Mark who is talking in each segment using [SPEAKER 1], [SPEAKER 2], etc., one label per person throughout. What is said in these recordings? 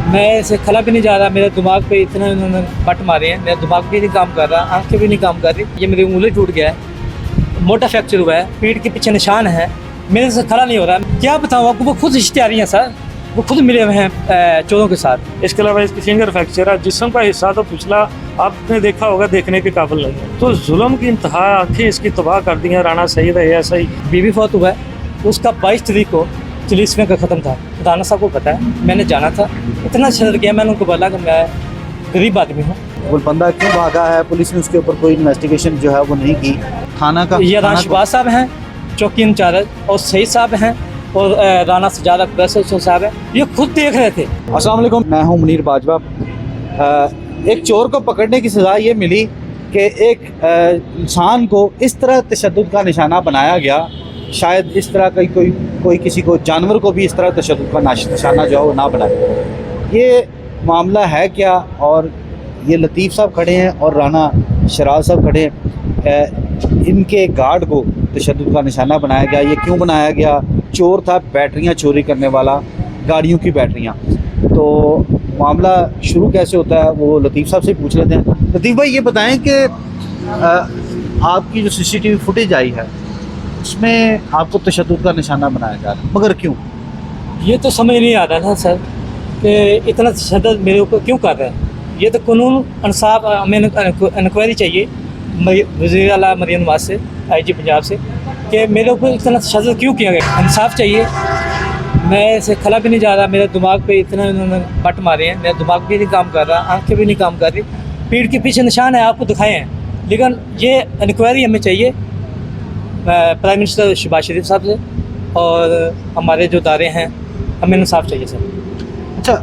[SPEAKER 1] मैं ऐसे खला भी नहीं जा रहा, मेरे दिमाग पे इतना इन्होंने बट मारे हैं, मेरा दिमाग भी नहीं काम कर रहा, आंखें भी नहीं काम कर रही, ये मेरी उंगली टूट गया है, मोटा फ्रैक्चर हुआ है, पीठ के पीछे निशान है, मेरे से खड़ा नहीं हो रहा। क्या बताऊँ आपको, वो खुद इश्तिहारी हैं सर, वो खुद मिले हुए हैं चोरों के साथ।
[SPEAKER 2] इसके अलावा इसकी फिंगर फ्रैक्चर है, जिस्म का हिस्सा तो पिछला आपने देखा होगा, देखने के काबिल नहीं है। तो जुल्म की इंतहा, आंखें इसकी तबाह कर दी हैं। राना सईद है ऐसा ही
[SPEAKER 1] बीवी फौत हुआ है, उसका 22 तारीख को 40वें का ख़त्म था। राना साहब को पता है, मैंने जाना था, इतना शदर किया, मैंने उनको बोला कि मैं गरीब आदमी हूँ।
[SPEAKER 3] गुलबंदा क्यों भागा है, पुलिस ने उसके ऊपर कोई इन्वेस्टिगेशन जो है वो नहीं की। थाना का
[SPEAKER 1] ये राना शहबाज साहब हैं चौकी इंचार्ज, और सईद साहब हैं, और राना सजादा प्रेसिडेंट साहब हैं, ये खुद देख रहे थे।
[SPEAKER 3] अस्सलाम वालेकुम, मैं हूं मुनीर बाजवा। एक चोर को पकड़ने की सज़ा ये मिली कि एक इंसान को इस तरह तशद्दुद का निशाना बनाया गया, शायद इस तरह का कोई किसी को, जानवर को भी इस तरह तशद्दुद का निशाना जो है वो ना बनाए। ये मामला है क्या, और ये लतीफ़ साहब खड़े हैं और राना शराज साहब खड़े हैं, इनके गार्ड को तशद्दुद का निशाना बनाया गया। ये क्यों बनाया गया? चोर था, बैटरियां चोरी करने वाला, गाड़ियों की बैटरियां। तो मामला शुरू कैसे होता है वो लतीफ़ साहब से पूछ लेते हैं। लतीफ़ भाई, ये बताएं कि आपकी जो CCTV फुटेज आई है उसमें आपको तशद्दुद का निशाना बनाया जा रहा है, मगर क्यों?
[SPEAKER 1] ये तो समझ नहीं आ रहा था सर कि इतना तशद्दुद मेरे ऊपर क्यों कर रहे हैं। ये तो कानून इंसाफ, हमें इंक्वायरी चाहिए वज़ीर आला मरीम नवाज से, IG पंजाब से, कि मेरे ऊपर इतना तशद्दुद क्यों किया गया। इंसाफ चाहिए। मैं ऐसे खला भी नहीं जा रहा, मेरे दिमाग पे इतना इन्होंने बट मारे हैं, मेरा दिमाग भी नहीं काम कर रहा, आंखें भी नहीं काम कर रही, पीठ के पीछे निशान है, आपको दिखाए हैं। लेकिन ये इंक्वायरी हमें चाहिए प्राइम मिनिस्टर शहबाज शरीफ साहब से, और हमारे जो दायरे हैं, हमें इंसाफ चाहिए सर।
[SPEAKER 3] अच्छा,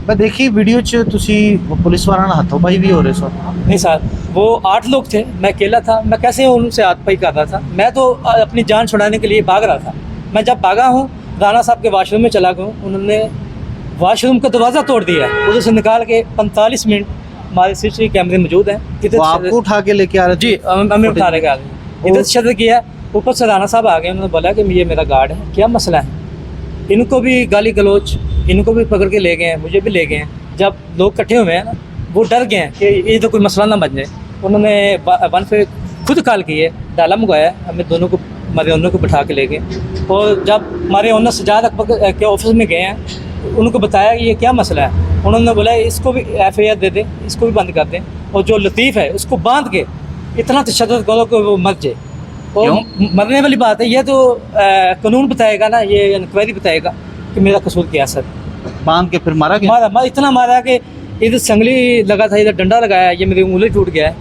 [SPEAKER 3] मैं देखी वीडियो च तुसी पुलिस वाला ना हाथों पाई भी हो रहे सो।
[SPEAKER 1] नहीं सर, वो 8 लोग थे, मैं अकेला था, मैं कैसे उनसे हाथ पाई कर रहा था। मैं तो अपनी जान छुड़ाने के लिए भाग रहा था। मैं जब भागा हूँ, राना साहब के वाशरूम में चला गया हूँ, उन्होंने वाशरूम का दरवाज़ा तोड़ दिया, उधर से निकाल के 45 मिनट हमारे CCTV कैमरे मौजूद हैं।
[SPEAKER 3] आपको उठा के लेके आ रहे थे?
[SPEAKER 1] जी, हमें उठा के आ गए। इधर शदर किया, ऊपर से राना साहब आ गए, उन्होंने बोला कि ये मेरा गार्ड है, क्या मसला है। इनको भी गाली गलोच, इनको भी पकड़ के ले गए हैं, मुझे भी ले गए हैं। जब लोग इकट्ठे हुए हैं ना, वो डर गए हैं कि ये तो कोई मसला ना बन जाए। उन्होंने वन पे खुद कॉल की है, डाला मंगवाया, हमें दोनों को, हमारे ओनर को बिठा के ले गए। और जब हमारे ओनर सजाद अकबर के ऑफिस में गए हैं, उनको बताया कि ये क्या मसला है। उन्होंने बोला इसको भी FIR दे दें, इसको भी बंद कर दें, और जो लतीफ़ है उसको बांध के इतना तशद्दुद करो कि वो मर जाए। और मरने वाली बात है, ये तो कानून बताएगा ना, ये इंक्वायरी बताएगा कि मेरा कसूर क्या सर।
[SPEAKER 3] बांध के फिर मारा गया?
[SPEAKER 1] मारा इतना मारा कि इधर संगली लगा था, इधर डंडा लगाया, ये मेरी उंगली टूट गया है,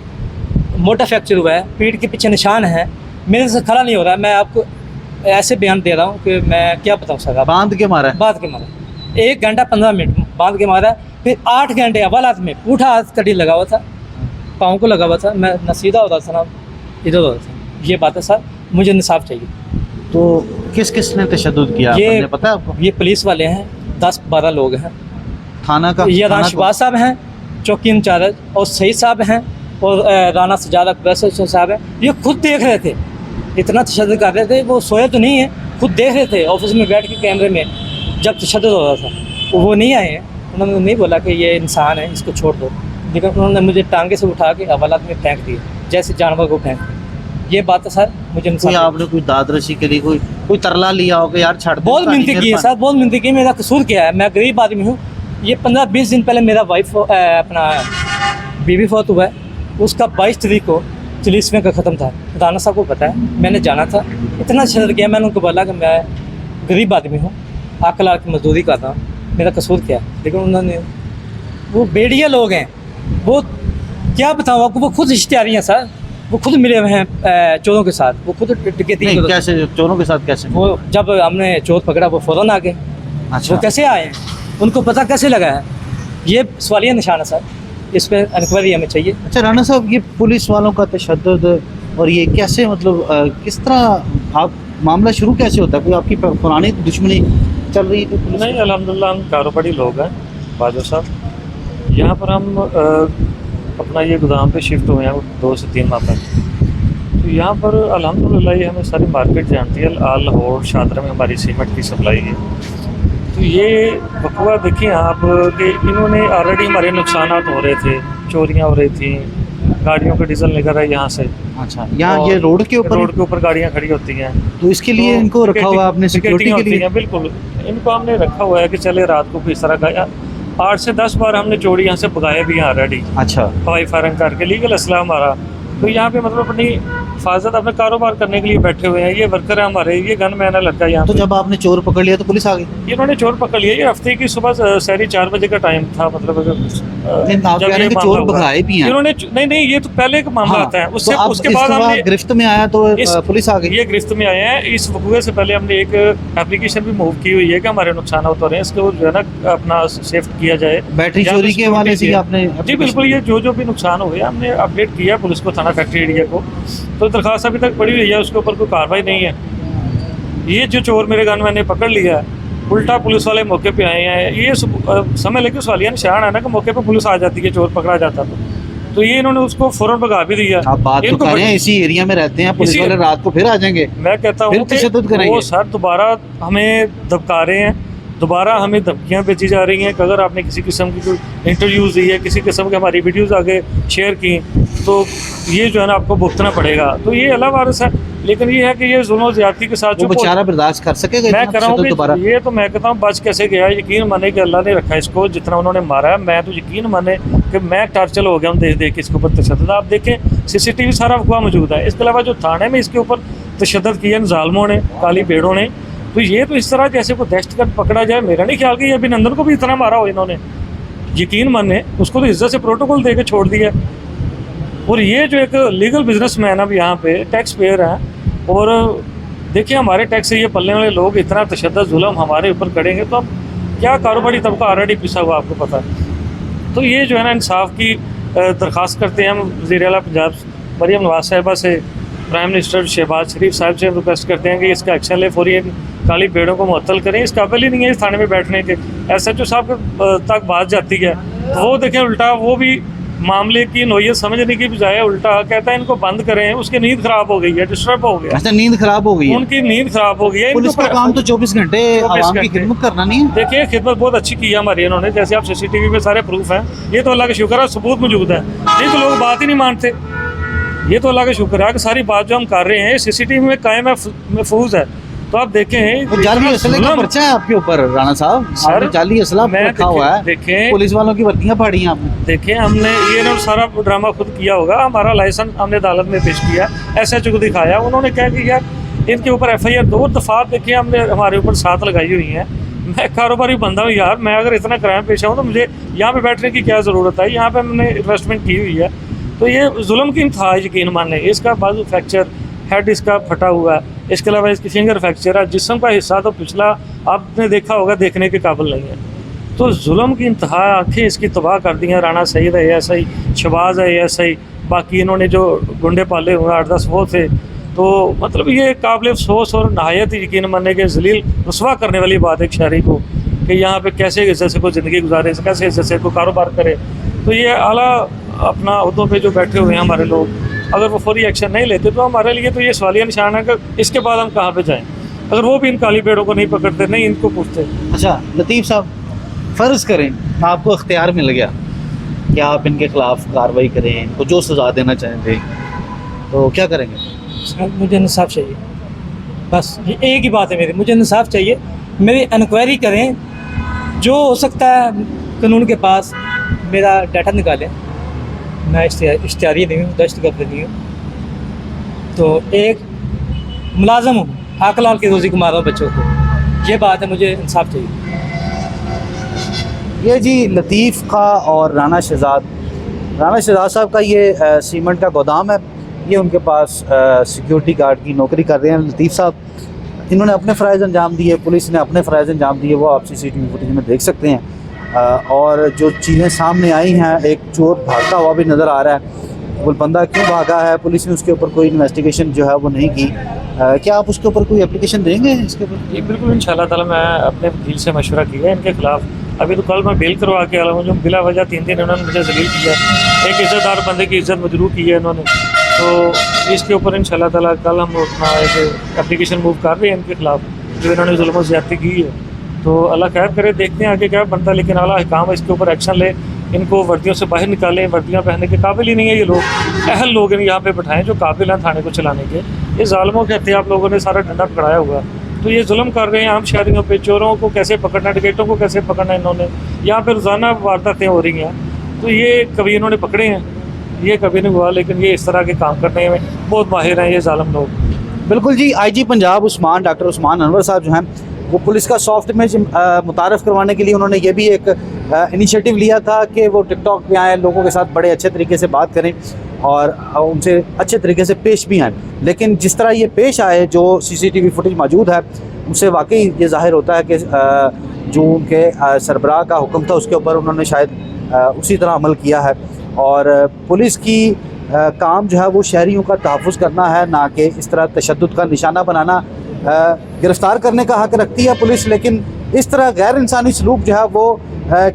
[SPEAKER 1] मोटा फ्रैक्चर हुआ है, पीठ के पीछे निशान है, मेरे से खड़ा नहीं हो रहा है। मैं आपको ऐसे बयान दे रहा हूँ कि मैं क्या बताऊँ सर।
[SPEAKER 3] बांध के मारा है?
[SPEAKER 1] बांध के मारा, 1 घंटा 15 मिनट बांध के मारा। फिर 8 घंटे अव्वल हाथ में पूठा हाथ कड़ी लगा हुआ था, पाँव को लगा हुआ था, मैं न सीधा होता था ना इधर होता था। ये बात है सर, मुझे इंसाफ चाहिए।
[SPEAKER 3] तो किस किस ने तशद्दुद किया,
[SPEAKER 1] ये
[SPEAKER 3] पता है आपको?
[SPEAKER 1] ये पुलिस वाले हैं, 10-12 लोग हैं।
[SPEAKER 3] थाना का?
[SPEAKER 1] ये राना शहबाज साहब हैं चौकी इंचार्ज, और सईद साहब हैं, और राना सजादा प्रेसिडेंट साहब हैं। ये खुद देख रहे थे, इतना तशद्दुद कर रहे थे, वो सोए तो नहीं है, खुद देख रहे थे ऑफिस में बैठ के कैमरे में जब तशद्दुद हो रहा था। वो नहीं आए हैं, उन्होंने नहीं बोला कि ये इंसान है, इसको छोड़ दो, लेकिन उन्होंने मुझे टांगे से उठा के हवालात में फेंक दिए, जैसे जानवर को फेंक। ये बात है सर, मुझे
[SPEAKER 3] कोई आपने कोई दादरशी के लिए कोई तरला लिया हो कि यार छाड़ दे?
[SPEAKER 1] बहुत मिन्नतें की है सर, बहुत मिन्नतें की। मेरा कसूर क्या है, मैं गरीब आदमी हूँ। ये 15-20 दिन पहले मेरा वाइफ अपना बीवी फौत हुआ है, उसका 22 तारीख को 40वें का ख़त्म था। राना साहब को पता है, मैंने जाना था, इतना शदर किया, मैंने उनको बोला कि मैं गरीब आदमी हूँ, आकला की मजदूरी करता हूँ, मेरा कसूर क्या है। लेकिन उन्होंने, वो बेड़िया लोग हैं, वो क्या बताऊँ आपको, वो खुद इश्तिहारी हैं सर, वो खुद मिले हुए हैं चोरों के साथ, वो खुद टिकती।
[SPEAKER 3] कैसे चोरों के साथ कैसे?
[SPEAKER 1] वो जब हमने चोर पकड़ा, वो फ़ौरन आ गए।
[SPEAKER 3] अच्छा।
[SPEAKER 1] वो कैसे आए, उनको पता कैसे लगा है, ये सवालिया निशान है सर, इस पर इंक्वायरी हमें चाहिए।
[SPEAKER 3] अच्छा राना साहब, ये पुलिस वालों का तशद्दुद और ये कैसे, मतलब किस तरह आप मामला शुरू कैसे होता है? कोई आपकी पुरानी दुश्मनी चल रही थी?
[SPEAKER 2] नहीं, अल्हम्दुलिल्लाह हम कारोबारी लोग हैं बाजवा साहब। यहाँ पर हम अपना ये गोदाम पे शिफ्ट हुए हैं 2 से 3 माह पहले। तो यहाँ पर अल्हम्दुलिल्लाह ये हमें सारी मार्केट जानती है। लाहौर शादरा में हमारी सीमेंट की सप्लाई है। तो तो ये वकवा देखिए आप कि इन्होंने ऑलरेडी हमारे नुकसानात हो रहे थे, चोरियां हो रही थी, गाड़ियों का डीजल निकल रहा है यहाँ से।
[SPEAKER 3] अच्छा, यहाँ ये
[SPEAKER 2] और
[SPEAKER 3] रोड के ऊपर
[SPEAKER 2] गाड़ियाँ खड़ी होती हैं,
[SPEAKER 3] तो इसके लिए
[SPEAKER 2] तो
[SPEAKER 3] इनको रखा हुआ है आपने सिक्योरिटी के
[SPEAKER 2] होती
[SPEAKER 3] लिए?
[SPEAKER 2] हैं, बिल्कुल इनको हमने रखा हुआ है कि चले रात को किस तरह का 8 से 10 बार हमने चोरी यहाँ से भगाए भी हैं ऑलरेडी,
[SPEAKER 3] अच्छा,
[SPEAKER 2] हवाई फायरिंग करके लीगल असला हमारा। तो यहाँ पे मतलब अपनी हिफाजत अपने कारोबार करने के लिए बैठे हुए हैं। ये वर्कर है हमारे, ये गन मैन है लड़का यहाँ
[SPEAKER 3] तो
[SPEAKER 2] पे।
[SPEAKER 3] जब आपने चोर पकड़ लिया तो पुलिस आ गई?
[SPEAKER 2] इन्होंने चोर पकड़ लिया, ये हफ्ते की सुबह 4:30 बजे का टाइम था, मतलब
[SPEAKER 3] नहीं, आप
[SPEAKER 2] जब
[SPEAKER 3] कह रहे
[SPEAKER 2] ये
[SPEAKER 3] हैं कि
[SPEAKER 2] मामला
[SPEAKER 3] चोर
[SPEAKER 2] हुआ।
[SPEAKER 3] भगाए भी हैं।
[SPEAKER 2] इन्होंने नहीं ये तो पहले एक मामला
[SPEAKER 3] हाँ,
[SPEAKER 2] आता है,
[SPEAKER 3] तो
[SPEAKER 2] उससे
[SPEAKER 3] अब
[SPEAKER 2] उसके बाद
[SPEAKER 3] इसके
[SPEAKER 2] हमने
[SPEAKER 3] गिरफ्त में आया तो पुलिस आ गई?
[SPEAKER 2] ये गिरफ्त में आए हैं। इस वकूए से पहले हमने एक एप्लीकेशन भी मूव की हुई है कि हमारे नुकसान हो रहे हैं, इसको जो है ना अपना सेफ किया जाए।
[SPEAKER 3] बैटरी
[SPEAKER 2] यहाँ पे
[SPEAKER 3] चोरी के हवाले से आपने?
[SPEAKER 2] जी बिल्कुल, ये जो भी नुकसान हुए हमने अपडेट किया पुलिस को, थाना फैक्ट्री एरिया को। तो दरखास्त अभी तक पड़ी हुई है, उसके ऊपर कोई कार्रवाई नहीं है। ये जो चोर मेरे गन मैंने पकड़ लिया है, उल्टा पुलिस वाले मौके पे आए हैं। ये समझ लेके सवालिया निशान है ना कि मौके पे पुलिस आ जाती है, चोर पकड़ा जाता तो ये इन्होंने उसको फौरन भगा भी दिया।
[SPEAKER 3] आप बात तो
[SPEAKER 2] इनको
[SPEAKER 3] कर रहे हैं इसी एरिया में रहते हैं, पुलिस वाले रात को फिर आ जाएंगे?
[SPEAKER 2] मैं कहता हूँ
[SPEAKER 3] फिर तशद्दुद करेंगे?
[SPEAKER 2] वो सर दोबारा हमें धमका रहे हैं, दोबारा हमें धमकियाँ भेजी जा रही हैं कि अगर आपने किसी किस्म की कोई इंटरव्यूज़ दी है, किसी किस्म की हमारी वीडियोज़ आगे शेयर की, तो ये जो है ना आपको भुगतना पड़ेगा। तो ये अल्लाह वारिस है, लेकिन ये है कि ये जुल्म और ज्यादती के साथ
[SPEAKER 3] वो बेचारा बर्दाश्त कर सकेगा?
[SPEAKER 2] मैं कर रहा हूँ
[SPEAKER 3] दोबारा
[SPEAKER 2] ये तो मैं कहता हूँ बच कैसे गया। यकीन माने कि अल्लाह ने रखा इसको, जितना उन्होंने मारा है। मैं तो यकीन माने कि मैं टॉर्चर हो गया हूँ देख देख के इसके ऊपर तशद्दुद। आप देखें CCTV सारा अफवाह मौजूद है। इसके अलावा जो थाने में इसके ऊपर तशद्दुद किया इन जालमों ने, काली भेड़ों ने, तो ये तो इस तरह जैसे कोई दहशतगर्द पकड़ा जाए, मेरा नहीं ख्याल कि ये अभिनंदन को भी इतना मारा हो इन्होंने। यकीन माने उसको तो इज्जत से प्रोटोकॉल दे के छोड़ दिया। और ये जो एक लीगल बिजनेसमैन अब यहाँ पे टैक्स पेयर हैं, और देखिए हमारे टैक्स से ये पलने वाले लोग इतना तशद्दुद जुल्म हमारे ऊपर करेंगे तो अब क्या कारोबारी तबका ऑलरेडी पिसा हुआ, आपको पता है। तो ये जो है ना इंसाफ की दरख्वास्त करते हैं हम वज़ीर आला पंजाब मरीम नवाज साहिबा से, प्राइम मिनिस्टर शहबाज शरीफ साहब से रिक्वेस्ट करते हैं कि इसका एक्शन ले, फौरी काली भेड़ों को मुअत्तल करें। इस काबिल ही नहीं है इस थाने में बैठने के। SHO साहब तक बात जाती है तो वो देखें उल्टा वो भी मामले की नोयत समझने की बजाय उल्टा कहता है इनको बंद करें, उसकी नींद खराब हो गई है, डिस्टर्ब हो गया।
[SPEAKER 3] अच्छा, नींद खराब हो गई है?
[SPEAKER 2] उनकी नींद खराब हो गई है।
[SPEAKER 3] पुलिस का काम तो 24 घंटे आवाम की खिदमत करना नहीं है?
[SPEAKER 2] देखिए खिदमत बहुत अच्छी की है हमारी इन्होंने, जैसे आप CCTV में सारे प्रूफ हैं। ये तो अल्लाह का शुक्र है सबूत मौजूद है। ये तो लोग बात ही नहीं मानते। ये तो अल्लाह का शुक्र है कि सारी बात जो हम कर रहे हैं CCTV में कायम है, महफूज है। तो आप देखें
[SPEAKER 3] वो जाली असले का पर्चा है आपके ऊपर राणा साहब, आपने जाली असला रखा हुआ है।
[SPEAKER 2] देखें
[SPEAKER 3] पुलिस वालों की वर्दियां फाड़ी हैं आपने।
[SPEAKER 2] देखें हमने ये ना सारा ड्रामा खुद किया होगा। हमारा लाइसेंस हमने अदालत में पेश किया, SHO को दिखाया, उन्होंने कहा कि यार इनके ऊपर FIR 2 दफ़ा देखिए हमने हमारे ऊपर 7 लगाई हुई हैं। मैं कारोबारी बंदा हूँ यार, मैं अगर इतना क्राइम पेशा हूँ तो मुझे यहाँ पे बैठने की क्या ज़रूरत है। यहाँ पे हमने इन्वेस्टमेंट की हुई है। तो ये जुल्म की इंतहा यकीन माने। इसका बाजू फ्रैक्चर, हेड इसका फटा हुआ है, इसके अलावा इसकी फिंगर फ्रैक्चर है, जिस्म का हिस्सा तो पिछला आपने देखा होगा, देखने के काबिल नहीं है। तो जुल्म की इंतहा, आँखें इसकी तबाह कर दी हैं। राणा सईद है ASI, शहबाज है ASI, बाकी इन्होंने जो गुंडे पाले हुए 8-10 वो थे। तो मतलब ये काबिल अफसोस और नहायत यकीन मानने के जलील रुसवा करने वाली बात है एक शहरी को कि यहाँ पे कैसे इज्जत से कोई ज़िंदगी गुजारे, कैसे इज्जत से कोई कारोबार करे। तो ये आला अपना उहदों पे जो बैठे हुए हैं हमारे लोग, अगर वो फौरी एक्शन नहीं लेते तो हमारे लिए तो ये सवालिया निशान है कि इसके बाद हम कहाँ पे जाएं, अगर वो भी इन काली भेड़ों को नहीं पकड़ते, नहीं इनको पूछते।
[SPEAKER 3] अच्छा लतीफ़ साहब, फ़र्ज़ करें आपको इख्तियार मिल गया कि आप इनके ख़िलाफ़ कार्रवाई करें, इनको जो सज़ा देना चाहेंगे, तो क्या करेंगे?
[SPEAKER 1] सर मुझे इंसाफ चाहिए, बस ये एक ही बात है मेरी, मुझे इंसाफ चाहिए। मेरी इंक्वायरी करें, जो हो सकता है कानून के पास मेरा डाटा निकालें। मैं इश्तिहारी नहीं हूँ, दहशतगर्द नहीं हूँ। तो एक मुलाजम हूँ, आकलाल की रोज़ी को मारा हूँ बच्चों को। ये बात है, मुझे इंसाफ चाहिए।
[SPEAKER 3] ये जी लतीफ़ का और राणा शहजाद साहब का ये सीमेंट का गोदाम है। ये उनके पास सिक्योरिटी गार्ड की नौकरी कर रहे हैं लतीफ़ साहब। इन्होंने अपने फ़राइज़ अंजाम दिए, पुलिस ने अपने फ़राइज़ अंजाम दिए, वो आप CCTV फुटेज में देख सकते हैं। और जो चीज़ें सामने आई हैं, एक चोर भागता हुआ भी नज़र आ रहा है। वो बंदा क्यों भागा है, पुलिस ने उसके ऊपर कोई इन्वेस्टिगेशन जो है वो नहीं की। क्या आप उसके ऊपर कोई एप्लीकेशन देंगे इसके ऊपर?
[SPEAKER 2] जी बिल्कुल, इंशाल्लाह ताला मैं अपने वकील से मशवरा किया है इनके ख़िलाफ़। अभी तो कल मैं बेल करवा के आया हूँ, जो बिला वजह 3 दिन इन्होंने मुझे जलील किया, एक इज़्ज़तदार बंदे की इज़्ज़त मजरूह की है इन्होंने। तो इसके ऊपर इंशाल्लाह ताला कल हम अपना एक एप्लीकेशन मूव कर रहे हैं इनके ख़िलाफ़, जो इन्होंने जुल्म और ज़्यादती की है। तो अल्लाह खैर करे, देखते हैं आगे क्या बनता है। लेकिन आला काम इसके ऊपर एक्शन ले, इनको वर्दियों से बाहर निकालें। वर्दियाँ पहनने के काबिल ही नहीं है ये लोग, अहल लोग यहाँ पे बैठाएं जो काबिल हैं थाने को चलाने के। ये ज़ालिमों के हत्या आप लोगों ने सारा डंडा पकड़ाया हुआ, तो ये जुल्म कर रहे हैं आम शहरियों पे। चोरों को कैसे पकड़ना, डकैतों को कैसे पकड़ना, इन्होंने यहाँ पे रोज़ाना वारदातें हो रही हैं। तो ये कभी इन्होंने पकड़े हैं, ये कभी नहीं हुआ। लेकिन ये इस तरह के काम करने में बहुत माहिर हैं ये ज़ालिम लोग।
[SPEAKER 3] बिल्कुल जी, आईजी पंजाब डॉक्टर उस्मान अनवर साहब जो हैं वो पुलिस का सॉफ्ट इमेज मुतारफ़ करवाने के लिए उन्होंने ये भी एक इनिशिएटिव लिया था कि वो टिकटॉक पे आए, लोगों के साथ बड़े अच्छे तरीके से बात करें और उनसे अच्छे तरीके से पेश भी आएँ। लेकिन जिस तरह ये पेश आए, जो CCTV फुटेज मौजूद है, उससे वाकई ये ज़ाहिर होता है कि जो उनके सरबराह का हुक्म था उसके ऊपर उन्होंने शायद उसी तरह अमल किया है। और पुलिस की काम जो है वो शहरियों का तहफ़्फ़ुज़ करना है, ना कि इस तरह तशद्दुद का निशाना बनाना। गिरफ़्तार करने का हक़ रखती है पुलिस, लेकिन इस तरह गैर इंसानी सलूक जो है वो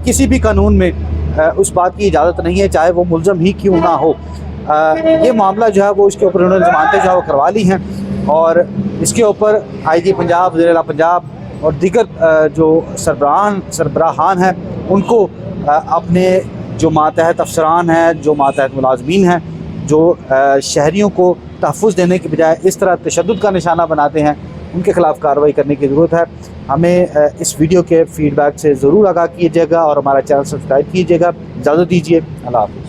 [SPEAKER 3] किसी भी कानून में उस बात की इजाज़त नहीं है, चाहे वो मुलज़म ही क्यों ना हो। ये मामला जो है वो इसके ऊपर उन्होंने ज़मानतें जो है वो करवा ली हैं और इसके ऊपर IG पंजाब, वज़ीर-ए-आला पंजाब और दीगर जो सरबराहान हैं उनको अपने जो मातहत अफसरान हैं, जो मातहत मुलाज़मीन हैं, जो शहरियों को तहफ़्फ़ुज़ देने की बजाय इस तरह तशद्दुद का निशाना बनाते हैं, उनके ख़िलाफ़ कार्रवाई करने की ज़रूरत है। हमें इस वीडियो के फ़ीडबैक से ज़रूर आगाह कीजिएगा और हमारा चैनल सब्सक्राइब कीजिएगा। इजाज़त दीजिए, अल्लाह हाफ़िज़।